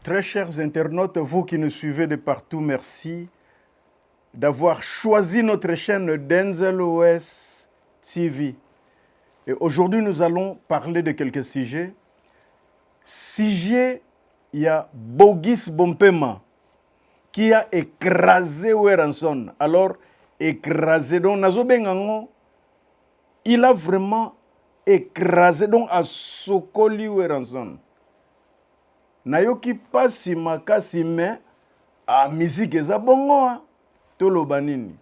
Très chers internautes, vous qui nous suivez de partout, merci d'avoir choisi notre chaîne Denzel OS TV. Et aujourd'hui, nous allons parler de quelques sujets. Sujet, il y a Bogis Bompema qui a écrasé Weranson. Alors, écrasé, donc, Nazobengango, il a vraiment écrasé, donc, à Sokoli Weranson. Nayoki pasi makasi me a musique eza bongo toloba nini.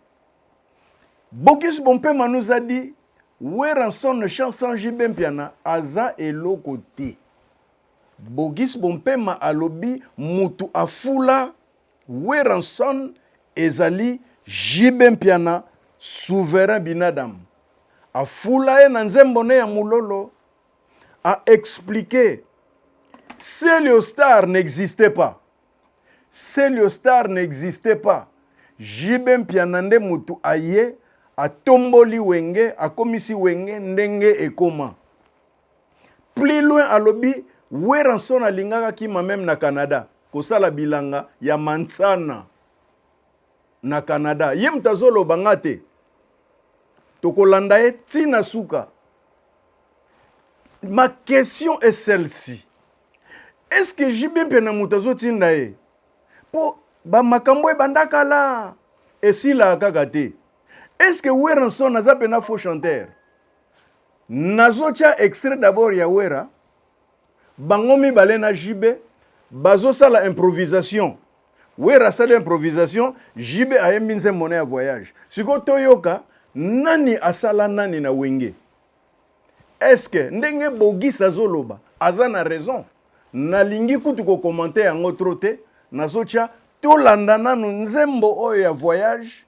Bogis Bompema nous a dit Weranson ne chante sans JB Mpiana aza eloko te. Bogis Bompema alobi mutu afula Weranson ezali JB Mpiana souverain binadam. Afula na nzembone ya mulolo a expliqué. Céliostar n'existait pas. Céliostar n'existait pas. JB Mpiana nde mutu aye a tomboli wenge, a komisi wenge ndenge ekoma. Plus loin à lobby, Weranson alingaka kima même na Canada. Kosala bilanga ya Mansana na Canada. Ye mtazolo bangate. Tokolanda ye tina suka. Ma question est celle-ci. Est-ce que JB Mpiana mutazo tinda ye? Po ba makambo e bandaka la esila kakate. Est-ce que Weranson naza pena faux chanteur? Nazo tia extrait d'abord ya Wera. Bangomi balena JB bazo sala improvisation. Wera sala improvisation, JB aye minze monnaie à voyage. Siko toyoka nani asala nani na wenge? Est-ce que ndenge Bogis azoloba azana raison? Nalingi kutu ko commenter yango trote nazotia tolanda nanu nzembo oyo ya voyage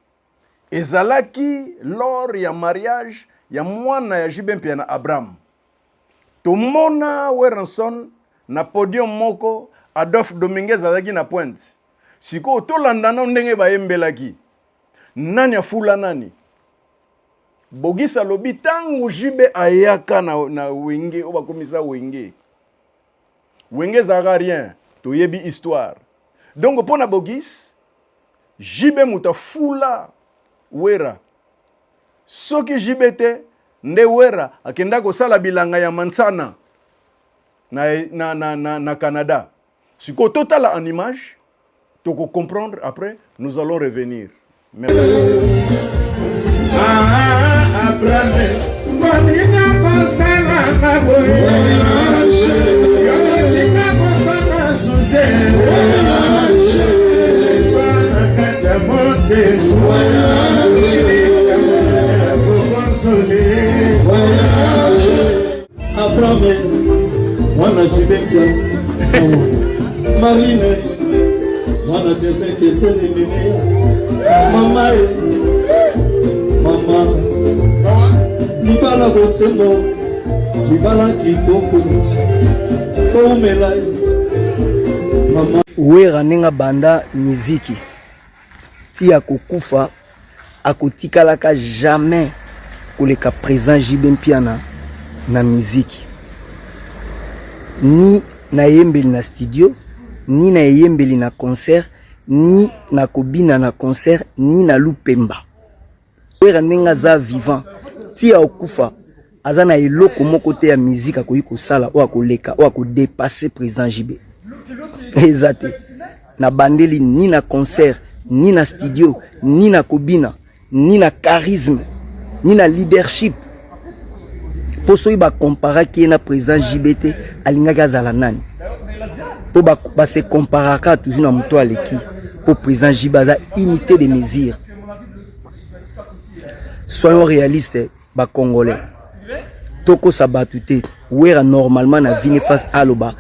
ezalaki lors ya mariage ya mwana ya JB Mpiana Abraham. Tomona Weranson na podium moko Adolphe Dominguez azaki na pointe. Siko tolanda nanu ndenge bayembelaki. Nani afula nani? Bogis alobi tangu JB ayaka na wenge oba komisa wenge. Wenge zaga rien, to yebi histoire. Donc pour na Bogis, JB muta fula Wera. Soki JB te nde Wera akenda ko sala bilanga ya Mansana na Canada. Siko total en image, to ko comprendre après, nous allons revenir. Merci. Abraham, wana JB Marine, wana tepe keseni mini, mama libala bosembo, libala kitoko, omela mama. Wera nenga banda miziki ti akokufa akotikalaka jamais koleka présent JB Mpiana na miziki ni na yembeli na studio ni na yembeli na concert ni na kobina na concert ni na lupemba. Wera nenga za vivant ti akokufa aza na eloko moko te ya miziki akoyi kosala o akoleka o akodépasser présent JB. Ezate na bandeli ni na concert ni na studio ni na kobina ni na charisme ni na leadership. Poso iba compara ki na président JBT alingaka azala nani. Po ba se comparaka toujours na muto aleki. Po président JB aza unité de mesure. Soyons réalistes ba congolais. Toko sabatute Wera normalement na vini face aloba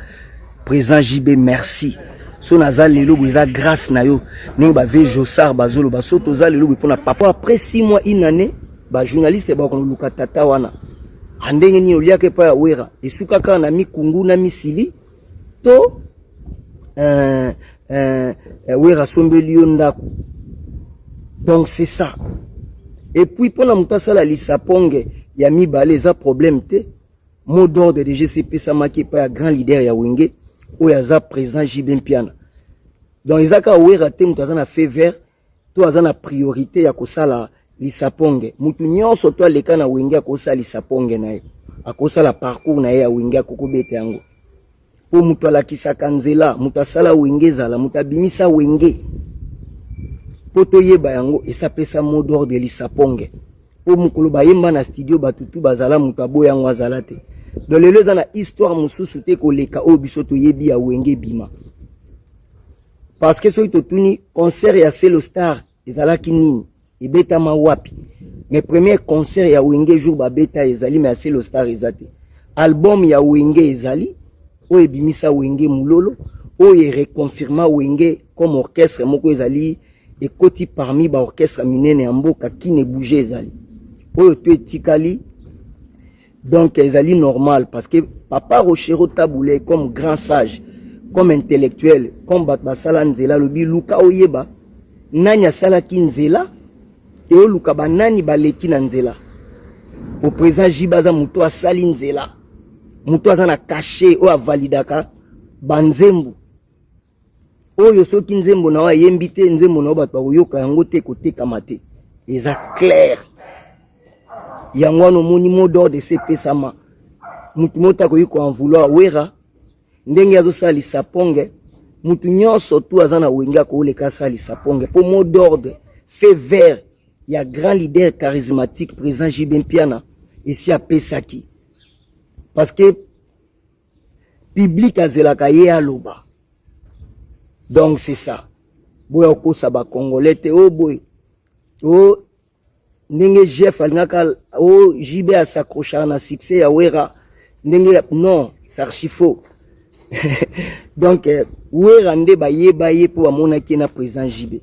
président JB merci. So naza lelo boza grâce na yo ning ba ve Josar bazolo ba soto za lelo pona papa après 6 mois une année ba journaliste ba ko luka tata wana andenge ni oliake pa Wera esuka ka na mikungu na misili to Wera sombeli yo ndako. Donc c'est ça. Et puis pona mutasala lisaponge ya mibale za problème te mot d'ordre de GCP samaki pa ya grand leader ya wenge oyaza président JB Mpiana. Donc ezaka wera te mutu aza na fait vert to aza na priorité ya kosala lisaponge. Mutu nyonso to aleka na wenge akosala lisaponge na ye. Akosala parcours na ye ya wenge akokobete yango. Po mutu alakisaka nzela, mutu asala wenge zala, mutu abimisa wenge. Po toyeba yango esapesa mot d'ordre lisaponge. Po mukolo bayemba na studio batutu bazala mutu aboya yango azala te. Donc lelo eza na histoire mususu te koleka o biso toyebi ya wenge bima. Parce que soki totuni concert ya Selo Star ezalaki nini ebetama wapi. Mais premier concert ya wenge jour babeta ezali mais ya Selo Star ezate. Album ya wenge ezali o ebimisa wenge mulolo o e reconfirma wenge comme orchestre moko ezali ekoti parmi ba orchestre minene ya mboka qui ne bouger ezali. O to etikali donc ezali normal parce que Papa Rochero Taboulé comme grand sage, comme intellectuel, comme Batbasala Nzela lobi luka oyeba nani asala ki nzela et o luka banani baleki na nzela. Au président Jibaza muto asali nzela. Muto azana caché o avalidaka banzembu. Oyo soki nzembo na wa yembite nzembo na bato bayoka yango te koteka mate. Eza clair. Yangwano moni mot d'ordre se pesama. Mutu mota ko yiko en vouloir wera ndenge azo sali saponge mutu nyonso tu azana wenga ko leka sali saponge pour mot d'ordre fait vert ya grand leader charismatique président JB Mpiana ici à Pesaki parce que public azelaka ye aloba. Donc c'est ça. Boya ko saba congolais te o boy o ndenge Jeff alingaka o JB a s'accrocher na succès ya wera ndenge non c'est archi faux. Donc wera nde ba ye po amona ki na président JB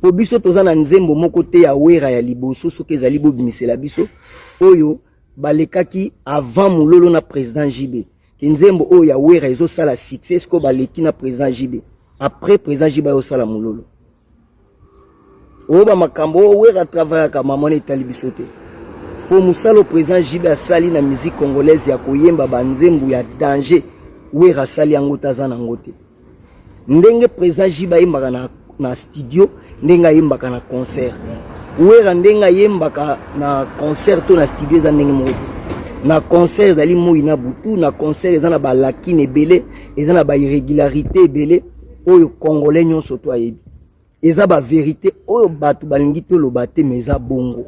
po biso tozana nzembo moko te ya wera ya liboso soki ezali bobimisela biso oyo balekaki avant mulolo na président JB ki nzembo oyo ya wera ezo sala succès ko baleki na président JB après président JB yo sala mulolo oba makambo wera travailler ka mamone etali biso te po musalo président JB asali na musique congolaise ya koyemba banzembo ya danger wera sali yango tazana ngote ndenge président JB yembaka na studio ndenga yembaka na concert wera ndenga yembaka na concert to na studio za ndenge moko na concert zali moi na butu na concert za na balakine ebele eza na ba irrégularité ebele oyo congolais nyonso to ayebi eza ba vérité oyo batu balingi to loba te mais eza bongo.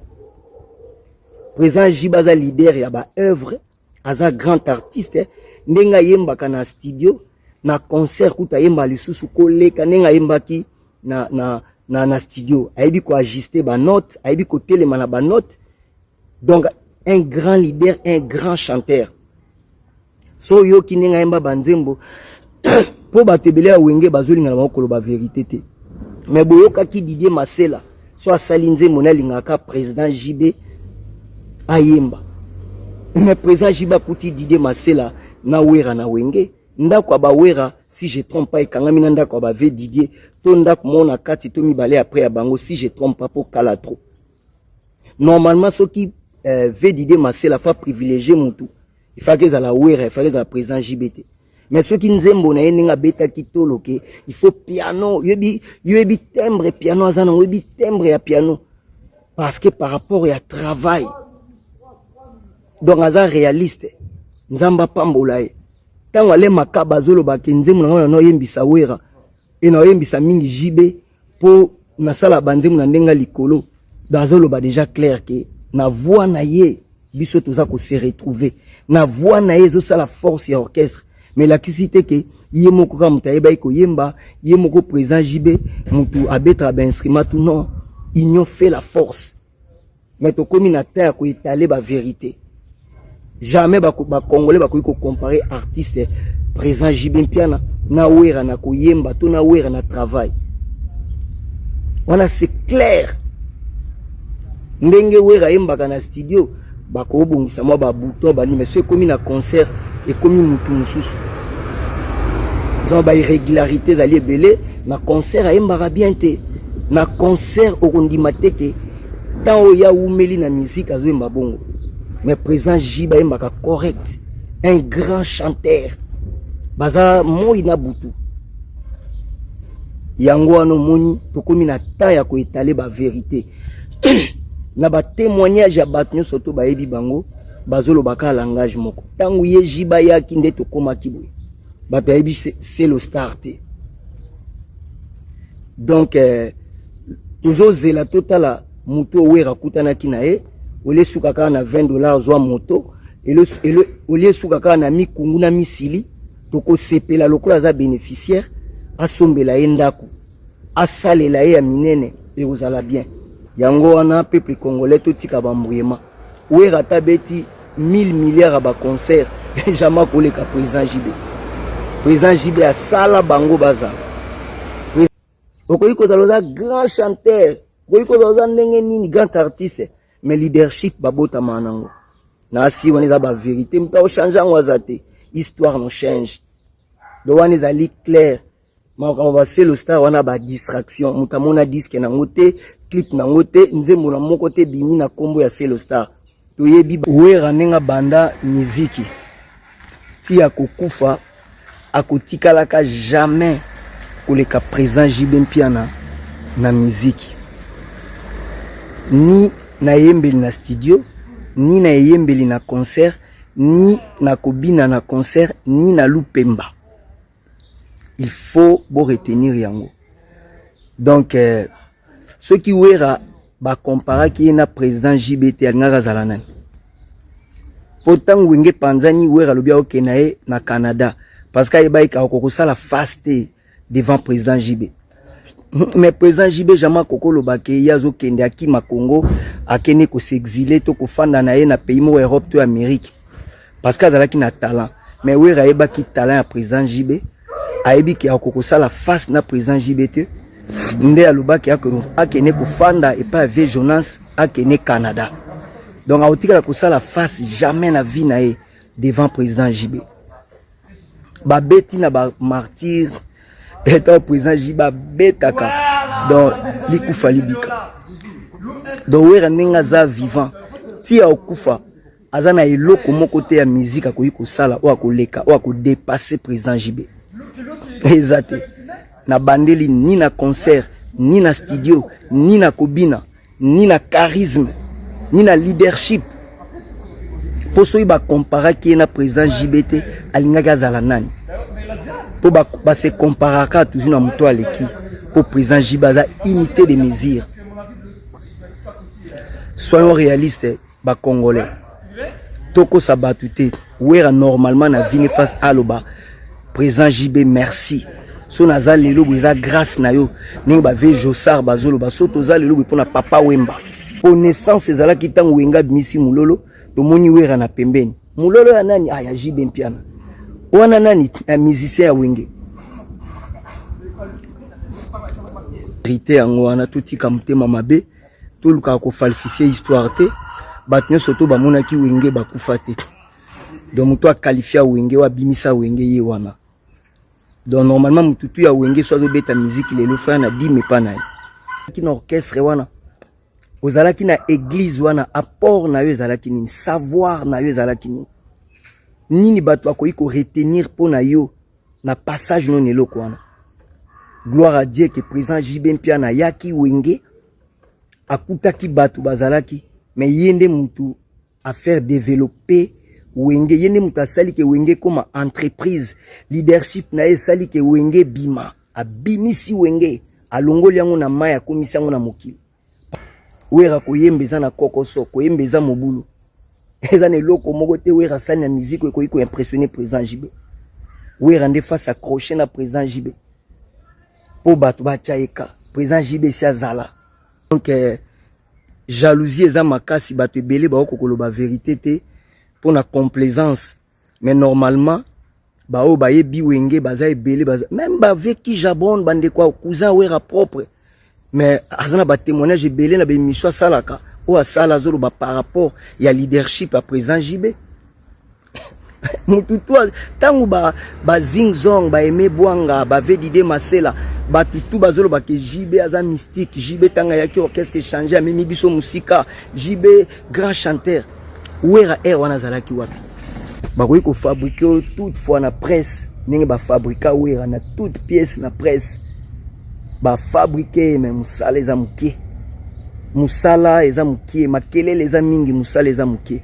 Président JB aza leader ya ba œuvre aza grand artiste ndenga yembaka na studio na concert kuta yemba lisusu koleka ndenga yembaki na studio ayebi ko ajuster ba note ayebi ko telema na ba note. Donc un grand leader, un grand chanteur. So yo ki ndenga yemba banzembo po batebele ya wenge bazolinga na makolo ba vérité te. Mais boyoka ki Didier Masela so asali nzembo na lingaka président JB ayemba. Mais président JB kuti Didier Masela na wera na wenge ndako ba wera si je trompe pas ekangami na ndako ba ve Didier to ndako mona kati to mibale après ya bango si je trompe pas pour kala trop. Normalement ce qui ve Didier Masela fa privilégier mutu il faut que ça la wera il faut que ça président JBT. Mais ce qui nzembo na yeninga beta kitolo ke il faut piano yebi timbre piano azana yebi timbre ya piano parce que par rapport à travail donc aza réaliste nzamba pambola ye tango ale makaba zolo ba kenzemu na no yembisa wera et na yembisa mingi JB po na sala banzemu na ndenga likolo dazolo ba déjà clair que na voix na ye biso toza ko se retrouver na voix na ye zo sala force ya orchestre. Mais la cité que yemoko ka mutayeba iko yemba yemoko président JB mutu abetra ba instrument tout non union fait la force. Mais to komi na terre ko étaler ba vérité. Jamais ba congolais ba ko comparer artiste président JB Mpiana na wera na ko yemba to na wera na travail. Voilà c'est clair. Ndenge wera yemba na studio ba ko bongisa mo ba bouton ba ni mais c'est komi na concert et comme mutu mususu donc ba irrégularité zali belé na concert ayembaka bien te na concert okondima te ke tant oya umeli na musique azoyemba bongo mais président JB ayembaka correct un grand chanteur baza moi na butu yango wana moni tokomi na temps ya koetale ba vérité na ba témoignage ya bato nyonso to bayebi bango bazolobaka langage moko tangu ye jiba yaki nde tokomaki boye bato bayebi c'est le star te. Donc tozozela totala moto owera kutanaki na ye ole suka kaka na $20 zwa moto ole suka kaka na mikungu na misili tokosepela lokola aza bénéficiaire asombela ye ndako asalela ye ya minene ekozala bien. Yango wana peuple congolais totika bambuyema wera tabeti 1000 milliards à ba concert jamais koleka président JB asala bango baza okoyi kozaloza grand chanteur okoyi kozaloza ndenge nini grand artiste mais leadership babota manango na si on eza ba vérité mpa o changer ngo azate histoire no change do wana ezali clair on va c'est le star wana ba distraction mutamona disque na ngote clip na ngote nzembo na moko te bimi na kombo ya c'est le star toyebi wera nenga banda muziki ti ya kokufa akotikalaka jamais koleka présent JB Mpiana na muziki ni na yembeli na studio ni na yembeli na concert ni na kobina na concert ni na lupemba. Il faut bon retenir yango. Donc ceux qui wera ba compara qui na président JBT ngara zalanan pourtant wenge panzani wera lobia okenae na Canada parce que ba ka kokosala faste devant président JB. Mais président JB jamais koko lobake yazo kende akima Congo akene ko s'exiler to ko fanda na ye na pays mo Europe to Amérique parce que azalaki na talent mais wera eba ki talent ya président JB ayebi ki akokosala face na président JBT nde alobaki akene ko fanda et pas vie Jonas akene Canada. Donc aotika la kosala face jamais na vie na ye devant président JB. Ba beti na ba martyr étant président JB betaka donc likufa libika. Donc wera ninga za vivant ti akufa azana eloko moko te ya musique akoyi kosala o akoleka o akodépasser président JB. Exacte. Na bandeli ni na concert, ni na studio, ni na kobina, ni na charisme, ni na leadership. Pour ceux qui ba comparer qui na président JBT alingaka zala nani. Pour ba se comparer toujours na muto aleki. Pour président JB za unité de mesure. Soyons réalistes ba congolais. Toko sabatute. Wera normalement na vini face à loba. Président JB merci. So naza lelo boza grâce na yo ninga ba ve Josar bazolo ba so toza lelo pona papa Wemba po naissance ezala kitango wenga bimisi mulolo to moni wera na pembeni mulolo ya nani aya JB Mpiana wana nani un musicien ya wenge vérité yango wana totika mutema mabe to luka ko falsifier histoire te batnyo soto ba monaki wenge bakufa te donc muto a qualifier wenge wa bimisa wenge ye wana. Donc normalement mututu ya wenge sozo beta musique lelo fa na 10 mais pas na ki na orchestre wana ozalaki na église wana apport na yo ezalaki ni savoir na yo ezalaki ni nini bato akoyi ko retenir pour na yo na passage non eloko wana. Gloire à Dieu que président JB Mpiana yaki wenge akutaki bato bazalaki mais yende mutu à faire développer wenge yende muta sali ke wenge comme entreprise leadership na sali ke wenge bima abimisi wenge alongoli yango na maya komisi yango na mokili wera koyembeza na kokoso koyembeza mobulu eza ne loko moko te wera sali na musique ko impressionner président JB wera nde face accrocher na président JB po bato ba chaika président JB si azala donc jalousie eza makasi bato ebele ba okokoloba vérité te pour la complaisance mais normalement ba o ba yebi wenge baza ebele baza même ba avec qui jabon bande kwa cousin wera propre mais azana ba témoignage ebele na ba émission salaka o asala zolo ba par rapport ya leadership à président JB mututu tangu ba zingzong ba aimé bwanga ba vedide masela ba tutu bazolo ba ke JB aza mystique JB tanga yaki orchestre changer même biso musika JB grand chanteur. Wera wana zalaki wapi bakoyi ko fabriquer toutefois na presse ndenge bafabrika wera na toute pièce na presse bafabrike me musala eza muke musala eza muke makelele eza mingi musala eza muke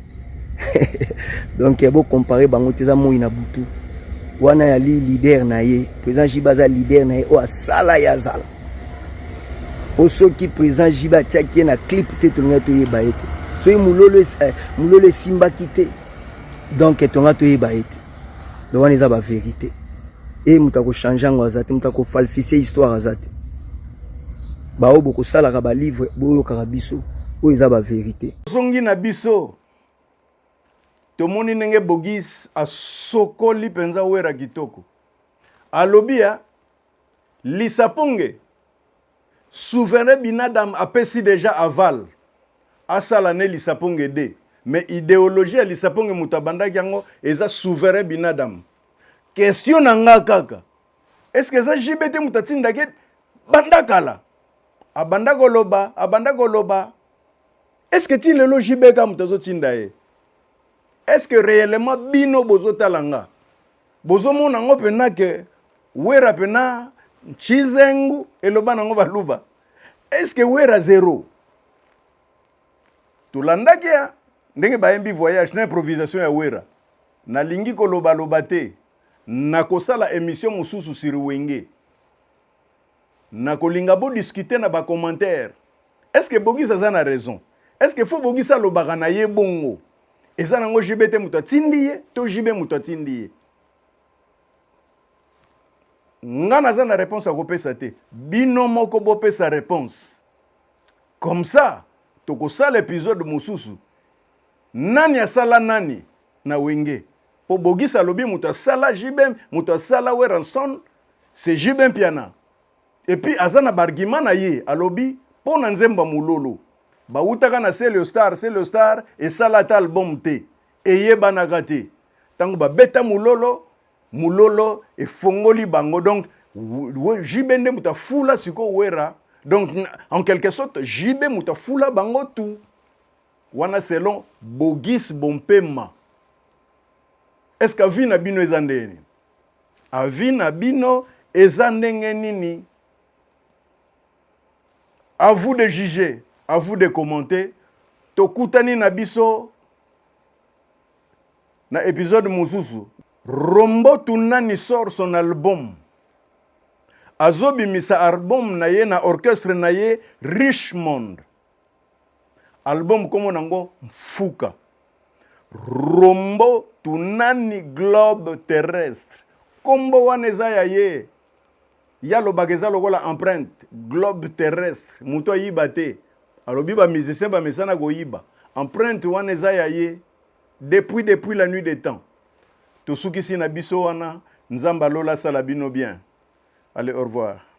donc bo comparer bango teza moi na butu wana ya leader na ye président Jiba za leader na ye o asala ya zala osoki président Jiba tchaki na clip te tonga to yeba ete so mulolo simba kite donc tonga to yeba ete do wana eza ba vérité et mutako changer ngo azate mutako falsifier histoire azate ba obo ko sala ka ba livre boyo ka biso o eza ba vérité zongi na biso tomoni nenge Bogis asokoli penza wera kitoko alobia lisaponge souverain binadam apesi déjà aval asala ne lisaponge de mais idéologie ya lisaponge mutabanda yango eza souverain binadam question nanga kaka est-ce que ça JBT mutatinda ke bandakala abanda koloba est-ce que ti lelo JBK mutazotinda ye est-ce que réellement bino bozo talanga bozo mona ngo pena ke wera pena chizengu eloba nango baluba est-ce que wera zéro tulandaki ya ndenge baembi voyage na improvisation ya wera na lingi koloba loba te na kosala émission mususu sur wenge na kolinga bo discuter na ba commentaire est-ce que Bogis aza na raison est-ce que faut Bogis alobaka na ye bongo eza nango JBT mutatindi ye to JB mutatindi ye nga naza na réponse à kopesa te bino moko bopesa réponse comme ça tokosala épisode mususu nani asala nani na wenge po Bogis alobi mutasala JB mutasala Weranson c'est JB piana et puis azana bargima na ye alobi po na nzemba mulolo bautaka na c'est le star et sala ta album te eyeba na gate tango ba beta mulolo et fongoli bango donc jibende mutafula siko wera donc en quelque sorte jibe mutafula bango tout wana selon Bogis Bompema est-ce que avina bino ezandeni avina bino ezandenge nini à vous de juger à vous de commenter tokutani na biso na épisode mususu Rombo Tunani sort son album azobi misa album na ye na orchestre na ye Richmond album komo nango Fuka Rombo Tunani globe terrestre kombo waneza ya ye yalo bageza lokola empreinte globe terrestre muto yiba te alobi ba musicien ba mesana go yiba empreinte waneza ya ye depuis la nuit des temps tosukisi na biso wana nzamba lola sala bino bien allez au revoir.